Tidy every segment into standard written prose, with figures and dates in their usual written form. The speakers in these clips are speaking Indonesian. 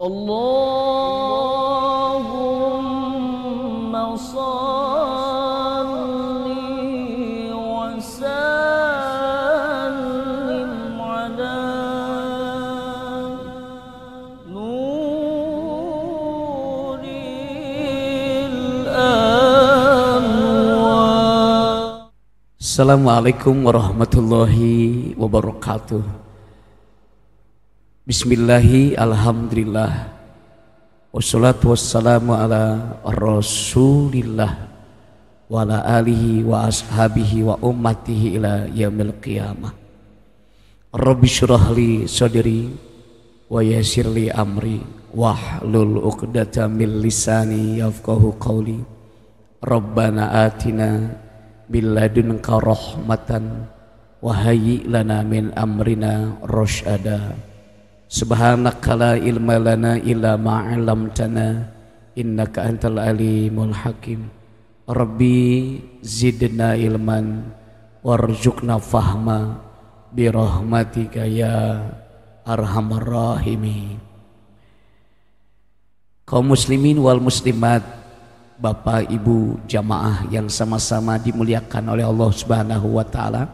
Allahumma salli wa sallim ala nuril anwar. Assalamualaikum warahmatullahi wabarakatuh. Bismillahi alhamdulillah wassalatu wassalamu ala rasulillah wa ala alihi wa ashabihi wa ummatihi ila yaumil qiyamah. Rabbi syrah li sadri wa yassir li amri wahlul 'uqdatam min lisani yafqahu qawli. Rabbana atina min ladunka rahmatan wa hayyi lana min amrina rasyada. Subhanaka la ilma lana illa ma 'allamtana innaka antal alimul hakim. Rabbi zidna ilman warzuqna fahma bi rahmatika ya arhamar rahimin. Kaum muslimin wal muslimat, Bapak Ibu jamaah yang sama-sama dimuliakan oleh Allah Subhanahu wa taala.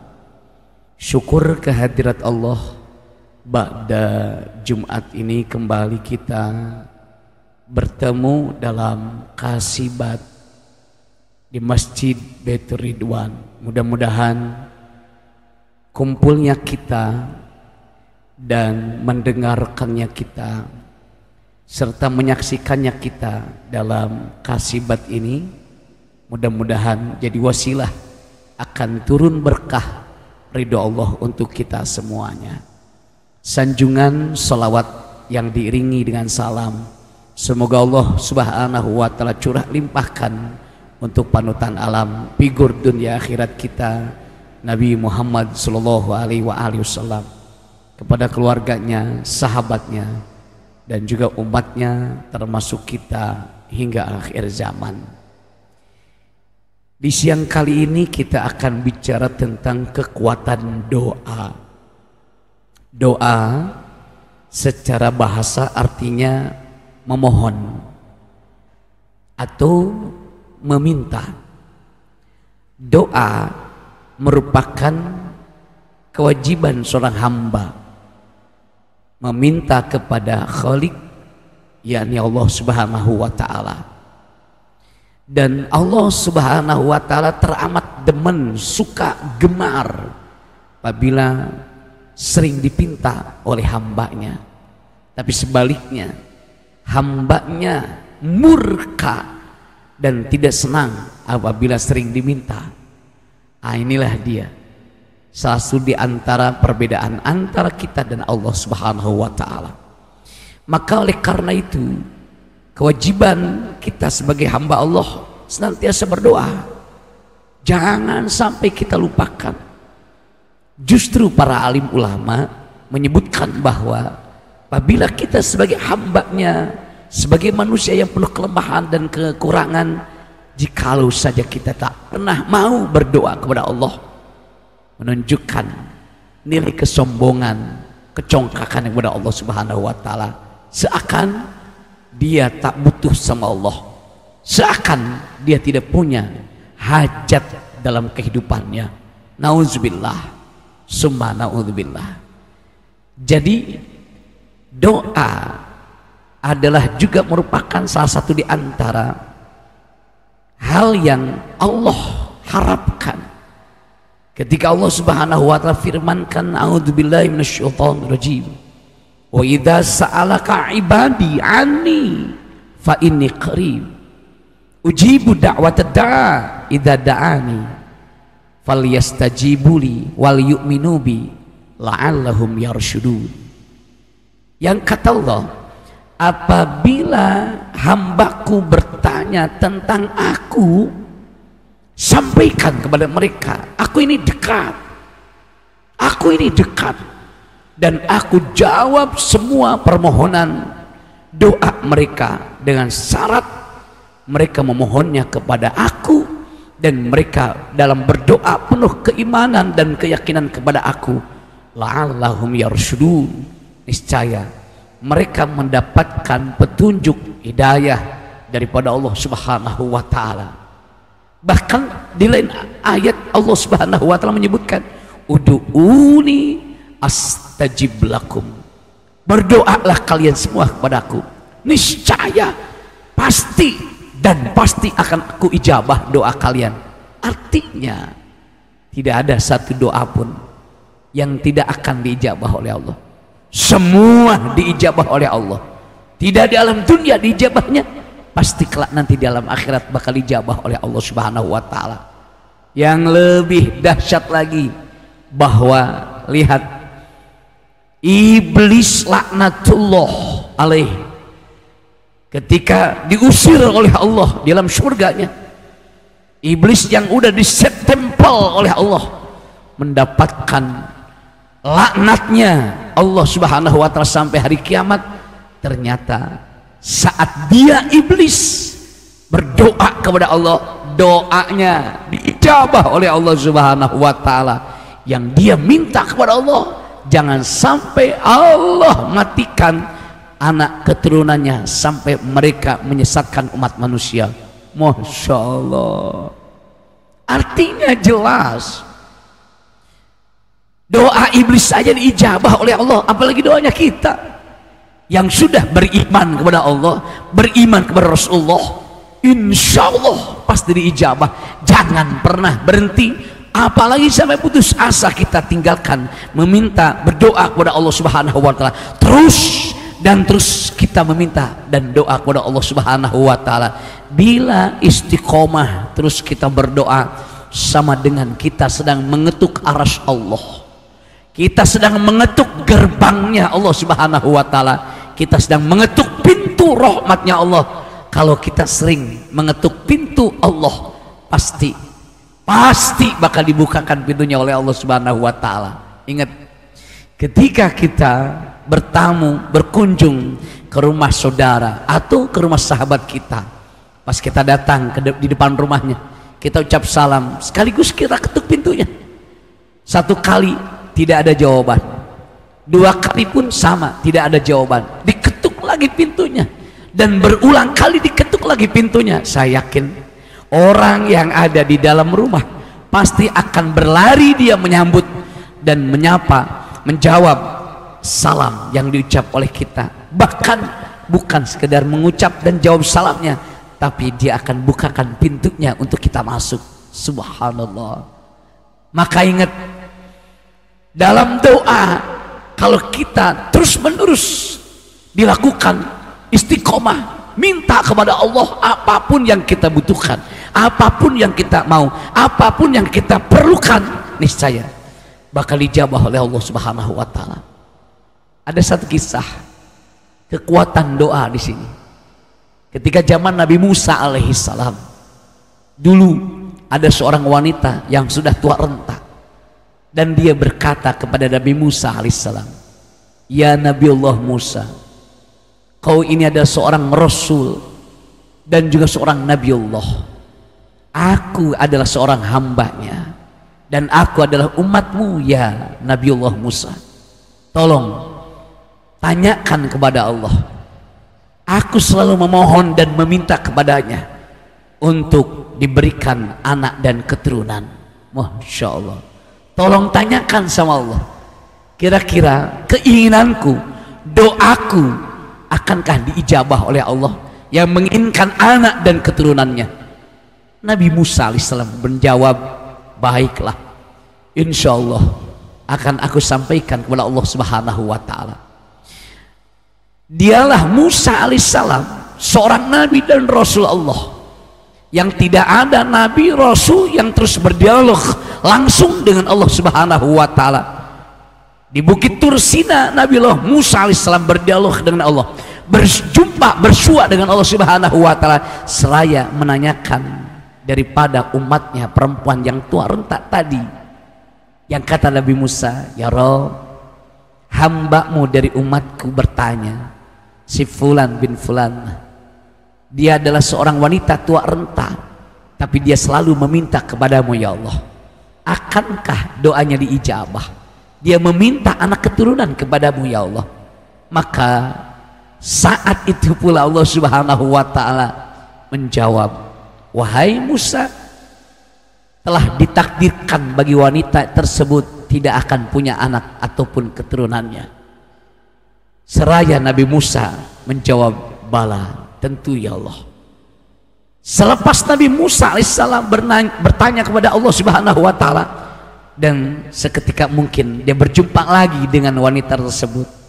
Syukur kehadirat Allah, ba'da Jumat ini kembali kita bertemu dalam kasibat di Masjid Baitur Ridwan. Mudah-mudahan kumpulnya kita dan mendengarkannya kita serta menyaksikannya kita dalam kasibat ini mudah-mudahan jadi wasilah akan turun berkah ridho Allah untuk kita semuanya. Sanjungan salawat yang diiringi dengan salam semoga Allah Subhanahu wa taala curah limpahkan untuk panutan alam figur dunia akhirat kita Nabi Muhammad sallallahu alaihi wasallam, kepada keluarganya, sahabatnya dan juga umatnya termasuk kita hingga akhir zaman. Di siang kali ini kita akan bicara tentang kekuatan doa. Doa secara bahasa artinya memohon atau meminta. Doa merupakan kewajiban seorang hamba meminta kepada Khalik, yakni Allah Subhanahu wa taala. Dan Allah Subhanahu wa taala teramat demen, suka, gemar apabila sering dipinta oleh hambanya. Tapi sebaliknya hambanya murka dan tidak senang apabila sering diminta. Inilah dia salah satu di antara perbedaan antara kita dan Allah Subhanahu wa taala. Maka oleh karena itu kewajiban kita sebagai hamba Allah senantiasa berdoa. Jangan sampai kita lupakan. Justru para alim ulama menyebutkan bahwa apabila kita sebagai hambanya, sebagai manusia yang penuh kelemahan dan kekurangan, jikalau saja kita tak pernah mau berdoa kepada Allah, menunjukkan nilai kesombongan, kecongkakan kepada Allah Subhanahu wa taala, seakan dia tak butuh sama Allah, seakan dia tidak punya hajat dalam kehidupannya. Nauzubillah summa naudzubillah. Jadi doa adalah juga merupakan salah satu di antara hal yang Allah harapkan. Ketika Allah Subhanahu wa taala firmankan, a'udzubillahi minasyaitonir rajim, wa idza sa'alaka ibadi anni fa inni qarib ujibu da'watad da'a idza da'ani falyastajibuli wal yu'minu bi la'allahum yarshudun. Yang kata Allah, apabila hambaku bertanya tentang aku, sampaikan kepada mereka, aku ini dekat, dan aku jawab semua permohonan doa mereka dengan syarat mereka memohonnya kepada aku dan mereka dalam berdoa penuh keimanan dan keyakinan kepada aku, la'allahum yarshudun, niscaya mereka mendapatkan petunjuk hidayah daripada Allah Subhanahu wa taala. Bahkan di lain ayat Allah Subhanahu wa taala menyebutkan, ud'uuni astajib lakum. Berdoalah kalian semua kepadaku, niscaya pasti dan pasti akan aku ijabah doa kalian. Artinya tidak ada satu doa pun yang tidak akan diijabah oleh Allah. Semua diijabah oleh Allah. Tidak di alam dunia diijabahnya, pasti kelak nanti di alam akhirat bakal dijabah oleh Allah Subhanahu wa taala. Yang lebih dahsyat lagi, bahwa lihat, iblis laknatullah alaih ketika diusir oleh Allah di dalam surganya, iblis yang udah disempel oleh Allah mendapatkan laknatnya Allah Subhanahu wa taala sampai hari kiamat. Ternyata saat dia iblis berdoa kepada Allah, doanya diijabah oleh Allah Subhanahu wa taala. Yang dia minta kepada Allah, jangan sampai Allah matikan anak keturunannya sampai mereka menyesatkan umat manusia. Masya Allah. Artinya jelas, doa iblis saja diijabah oleh Allah, apalagi doanya kita yang sudah beriman kepada Allah, beriman kepada Rasulullah. Insya Allah pasti diijabah. Jangan pernah berhenti, apalagi sampai putus asa kita tinggalkan meminta, berdoa kepada Allah Subhanahu wa taala. Terus dan terus kita meminta dan doa kepada Allah Subhanahu wa taala. Bila istiqomah terus kita berdoa, sama dengan kita sedang mengetuk arsy Allah. Kita sedang mengetuk gerbangnya Allah Subhanahu wa taala. Kita sedang mengetuk pintu rahmatnya Allah. Kalau kita sering mengetuk pintu Allah, pasti bakal dibukakan pintunya oleh Allah Subhanahu wa taala. Ingat, ketika kita bertamu, berkunjung ke rumah saudara atau ke rumah sahabat kita, pas kita datang di depan rumahnya, kita ucap salam, sekaligus kita ketuk pintunya. Satu kali tidak ada jawaban, dua kali pun sama, tidak ada jawaban, diketuk lagi pintunya, dan berulang kali diketuk lagi pintunya. Saya yakin orang yang ada di dalam rumah pasti akan berlari dia menyambut dan menyapa, menjawab salam yang diucap oleh kita. Bahkan bukan sekedar mengucap dan jawab salamnya, tapi dia akan bukakan pintunya untuk kita masuk. Subhanallah. Maka ingat, dalam doa, kalau kita terus menerus dilakukan istiqomah, minta kepada Allah apapun yang kita butuhkan, apapun yang kita mau, apapun yang kita perlukan, niscaya bakal dijabah oleh Allah Subhanahu wa taala. Ada satu kisah kekuatan doa di sini. Ketika zaman Nabi Musa alaihissalam, dulu ada seorang wanita yang sudah tua renta, dan dia berkata kepada Nabi Musa alaihissalam, "Ya Nabi Allah Musa, kau ini adalah seorang Rasul dan juga seorang Nabi Allah. Aku adalah seorang hambanya dan aku adalah umatmu ya Nabi Allah Musa. Tolong tanyakan kepada Allah. Aku selalu memohon dan meminta kepadanya untuk diberikan anak dan keturunan." Masya Allah. Tolong tanyakan sama Allah, kira-kira keinginanku, doaku akankah diijabah oleh Allah yang menginginkan anak dan keturunannya? Nabi Musa alaihissalam menjawab, "Baiklah, insya Allah akan aku sampaikan kepada Allah Subhanahu wa taala." Dialah Musa alaihissalam, seorang nabi dan rasul Allah, yang tidak ada nabi rasul yang terus berdialog langsung dengan Allah Subhanahu wa taala. Di Bukit Tursina, Nabi Allah Musa alaihissalam berdialog dengan Allah, berjumpa, bersua dengan Allah Subhanahu wa taala, seraya menanyakan daripada umatnya perempuan yang tua renta tadi. Yang kata Nabi Musa, "Ya Rabb, hambamu dari umatku bertanya, si fulan bin fulan, dia adalah seorang wanita tua renta, tapi dia selalu meminta kepadamu ya Allah, akankah doanya diijabah? Dia meminta anak keturunan kepadamu ya Allah." Maka Saat itu pula Allah Subhanahu wa taala menjawab, wahai Musa, telah ditakdirkan bagi wanita tersebut tidak akan punya anak ataupun keturunannya. Seraya Nabi Musa menjawab, bala, tentu ya Allah. Selepas Nabi Musa alaihissalam bertanya kepada Allah Subhanahu wa taala, dan seketika mungkin dia berjumpa lagi dengan wanita tersebut.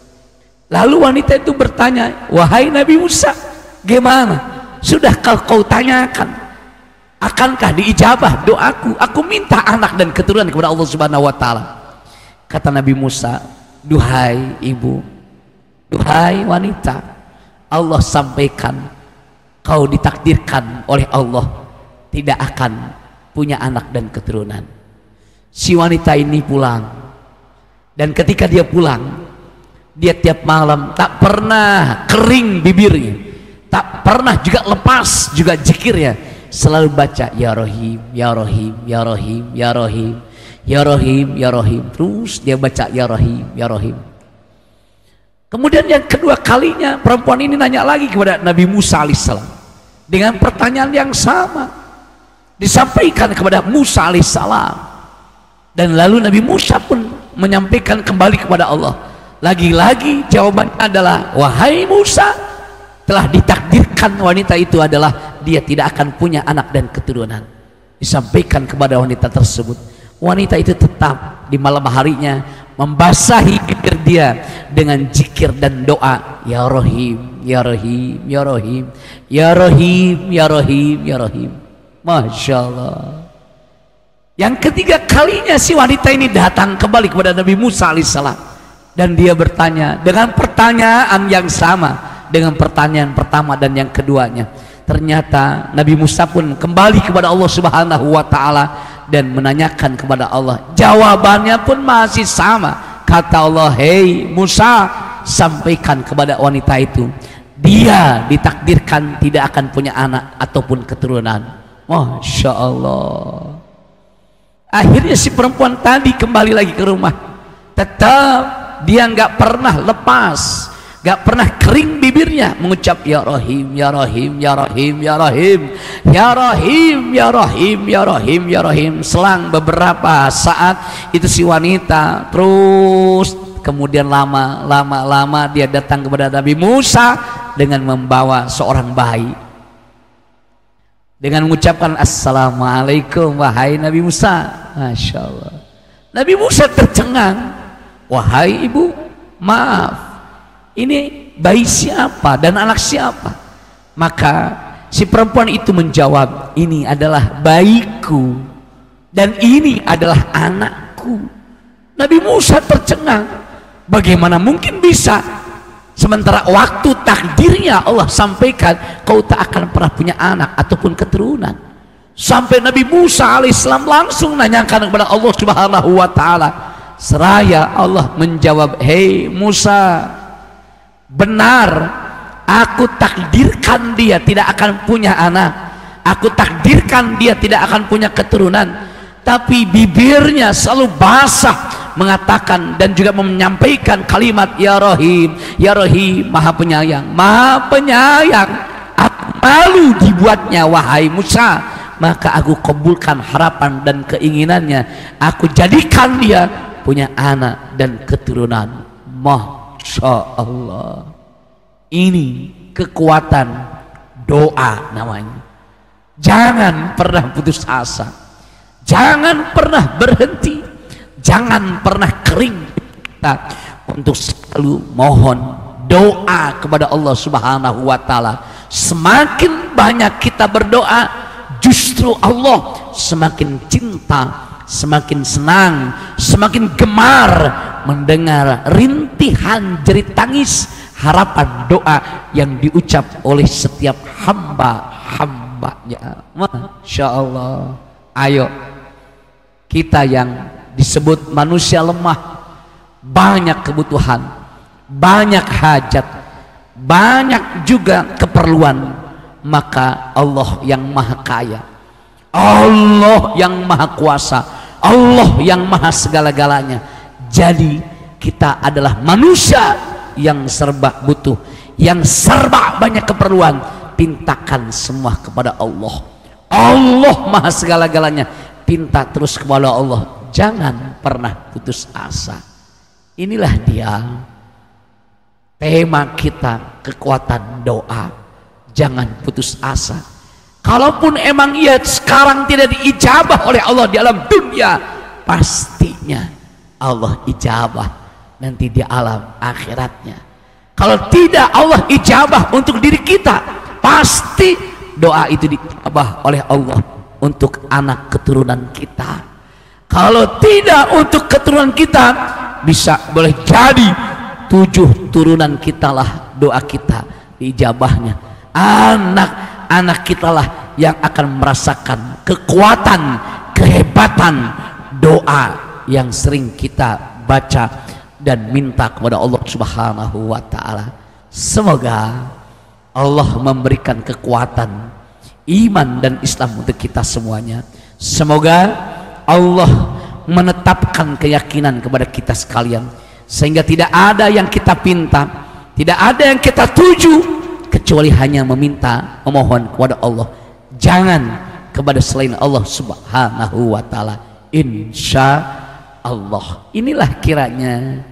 Lalu wanita itu bertanya, wahai Nabi Musa, gimana? Sudah kau tanyakan, akankah diijabah doaku? Aku minta anak dan keturunan kepada Allah Subhanahu wa taala. Kata Nabi Musa, duhai ibu, duhai wanita, Allah sampaikan kau ditakdirkan oleh Allah tidak akan punya anak dan keturunan. Si wanita ini pulang, dan ketika dia pulang, dia tiap malam tak pernah kering bibirnya, tak pernah juga lepas juga zikirnya, selalu baca ya Rohim, ya Rohim, ya Rohim, ya Rohim, ya Rohim, ya Rohim. Terus dia baca ya Rohim, ya Rohim. Kemudian yang kedua kalinya perempuan ini nanya lagi kepada Nabi Musa alaihissalam dengan pertanyaan yang sama, disampaikan kepada Musa alaihissalam, dan lalu Nabi Musa pun menyampaikan kembali kepada Allah. Lagi-lagi jawabannya adalah, wahai Musa, telah ditakdirkan wanita itu adalah dia tidak akan punya anak dan keturunan. Disampaikan kepada wanita tersebut. Wanita itu tetap di malam harinya membasahi bibir dia dengan zikir dan doa, ya Rohim, ya Rohim, ya Rohim, ya Rohim, ya Rohim, ya Rohim. Masya Allah. Yang ketiga kalinya si wanita ini datang kembali kepada Nabi Musa alaihissalam, dan dia bertanya dengan pertanyaan yang sama dengan pertanyaan pertama dan yang keduanya. Ternyata Nabi Musa pun kembali kepada Allah Subhanahu wa taala dan menanyakan kepada Allah. Jawabannya pun masih sama. Kata Allah, hei Musa, sampaikan kepada wanita itu, dia ditakdirkan tidak akan punya anak ataupun keturunan. Masya Allah. Akhirnya si perempuan tadi kembali lagi ke rumah. Tetap dia nggak pernah lepas, nggak pernah kering bibirnya mengucap ya Rohim, ya Rohim, ya Rohim, ya Rohim, ya Rohim, ya Rohim, ya Rohim, ya Rohim. Selang beberapa saat itu si wanita terus, kemudian lama dia datang kepada Nabi Musa dengan membawa seorang bayi, dengan mengucapkan assalamualaikum wahai Nabi Musa. Masya Allah. Nabi Musa tercengang, wahai ibu, maaf, ini bayi siapa dan anak siapa? Maka si perempuan itu menjawab, ini adalah bayiku dan ini adalah anakku. Nabi Musa tercengang, bagaimana mungkin bisa, sementara waktu takdirnya Allah sampaikan kau tak akan pernah punya anak ataupun keturunan. Sampai Nabi Musa alaihissalam langsung nanyakan kepada Allah Subhanahu wa taala. Seraya Allah menjawab, hei Musa, benar, aku takdirkan dia tidak akan punya anak, aku takdirkan dia tidak akan punya keturunan, tapi bibirnya selalu basah mengatakan dan juga menyampaikan kalimat ya Rohim, ya Rohim, maha penyayang, maha penyayang. Aku malu dibuatnya wahai Musa, maka aku kabulkan harapan dan keinginannya, aku jadikan dia punya anak dan keturunan. Masya Allah. Ini kekuatan doa namanya. Jangan pernah putus asa, jangan pernah berhenti, jangan pernah kering kita untuk selalu mohon doa kepada Allah Subhanahu wa taala. Semakin banyak kita berdoa, justru Allah semakin cinta, semakin senang, semakin gemar mendengar rintihan jerit tangis harapan doa yang diucap oleh setiap hamba-hambanya. Masya Allah. Ayo kita yang disebut manusia lemah, banyak kebutuhan, banyak hajat, banyak juga keperluan, maka Allah yang maha kaya, Allah yang maha kuasa, Allah yang maha segala-galanya. Jadi kita adalah manusia yang serba butuh, yang serba banyak keperluan, pintakan semua kepada Allah. Allah maha segala-galanya, pinta terus kepada Allah, jangan pernah putus asa. Inilah dia tema kita, kekuatan doa. Jangan putus asa. Kalaupun emang ia sekarang tidak diijabah oleh Allah di alam dunia, pastinya Allah ijabah nanti di alam akhiratnya. Kalau tidak Allah ijabah untuk diri kita, pasti doa itu diijabah oleh Allah untuk anak keturunan kita. Kalau tidak untuk keturunan kita, bisa boleh jadi 7 turunan kita lah doa kita diijabahnya. Anak-anak kita lah yang akan merasakan kekuatan, kehebatan doa yang sering kita baca dan minta kepada Allah Subhanahu wa ta'ala. Semoga Allah memberikan kekuatan iman dan Islam untuk kita semuanya. Semoga Allah menetapkan keyakinan kepada kita sekalian, sehingga tidak ada yang kita pinta, tidak ada yang kita tuju kecuali hanya meminta, memohon kepada Allah, jangan kepada selain Allah Subhanahu wa ta'ala. Insya Allah. Inilah kiranya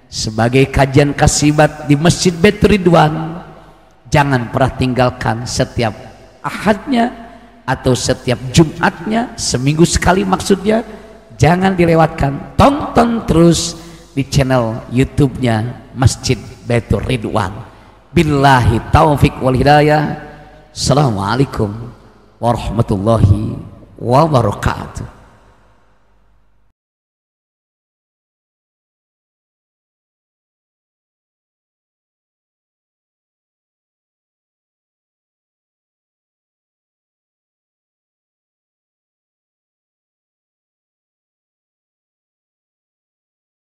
sebagai kajian kasibat di Masjid Baitur Ridwan. Jangan pernah tinggalkan setiap Ahadnya atau setiap Jumatnya, seminggu sekali maksudnya, jangan dilewatkan. Tonton terus di channel YouTube-nya Masjid Baitur Ridwan. Billahi taufik wal hidayah. Assalamualaikum warahmatullahi wabarakatuh.